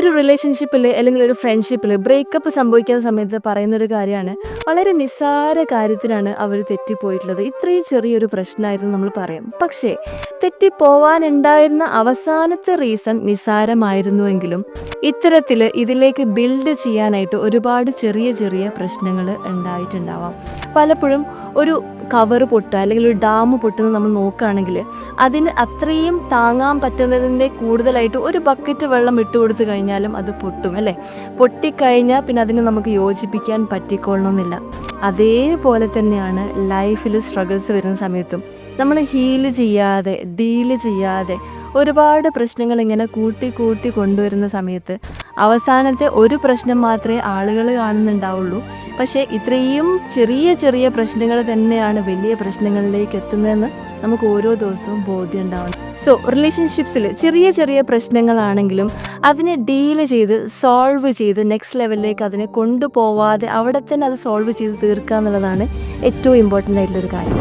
ഒരു റിലേഷൻഷിപ്പിൽ അല്ലെങ്കിൽ ഒരു ഫ്രണ്ട്ഷിപ്പിൽ ബ്രേക്കപ്പ് സംഭവിക്കുന്ന സമയത്ത് പറയുന്നൊരു കാര്യമാണ്, വളരെ നിസ്സാര കാര്യത്തിനാണ് അവർ തെറ്റിപ്പോയിട്ടുള്ളത്, ഇത്രയും ചെറിയൊരു പ്രശ്നമായിരുന്നു നമ്മൾ പറയും. പക്ഷേ തെറ്റിപ്പോവാനുണ്ടായിരുന്ന അവസാനത്തെ റീസൺ നിസ്സാരമായിരുന്നുവെങ്കിലും ഇത്തരത്തിൽ ഇതിലേക്ക് ബിൽഡ് ചെയ്യാനായിട്ട് ഒരുപാട് ചെറിയ ചെറിയ പ്രശ്നങ്ങൾ ഉണ്ടായിട്ടുണ്ടാവാം. പലപ്പോഴും ഒരു കവർ പൊട്ടുക അല്ലെങ്കിൽ ഒരു ഡാം പൊട്ടുന്നത് നമ്മൾ നോക്കുകയാണെങ്കിൽ അതിന് അത്രയും താങ്ങാൻ പറ്റുന്നതിൻ്റെ കൂടുതലായിട്ട് ഒരു ബക്കറ്റ് വെള്ളം ഇട്ട് കൊടുത്തു കഴിഞ്ഞാലും അത് പൊട്ടും അല്ലേ. പൊട്ടിക്കഴിഞ്ഞാൽ പിന്നെ അതിന് നമുക്ക് യോജിപ്പിക്കാൻ പറ്റിക്കൊള്ളണമെന്നില്ല. അതേപോലെ തന്നെയാണ് ലൈഫിൽ സ്ട്രഗിൾസ് വരുന്ന സമയത്തും നമ്മൾ ഹീല് ചെയ്യാതെ ഡീല് ചെയ്യാതെ ഒരുപാട് പ്രശ്നങ്ങൾ ഇങ്ങനെ കൂട്ടി കൂട്ടി കൊണ്ടുവരുന്ന സമയത്ത് അവസാനത്തെ ഒരു പ്രശ്നം മാത്രമേ ആളുകൾ കാണുന്നുണ്ടാവുള്ളൂ. പക്ഷേ ഇത്രയും ചെറിയ ചെറിയ പ്രശ്നങ്ങൾ തന്നെയാണ് വലിയ പ്രശ്നങ്ങളിലേക്ക് എത്തുന്നതെന്ന് നമുക്ക് ഓരോ ദിവസവും ബോധ്യം ഉണ്ടാവണം. സോ റിലേഷൻഷിപ്സിൽ ചെറിയ ചെറിയ പ്രശ്നങ്ങളാണെങ്കിലും അതിനെ ഡീല് ചെയ്ത് സോൾവ് ചെയ്ത് നെക്സ്റ്റ് ലെവലിലേക്ക് അതിനെ കൊണ്ടുപോവാതെ അവിടെ തന്നെ അത് സോൾവ് ചെയ്ത് തീർക്കുക എന്നുള്ളതാണ് ഏറ്റവും ഇമ്പോർട്ടൻ്റ് ആയിട്ടുള്ളൊരു കാര്യം.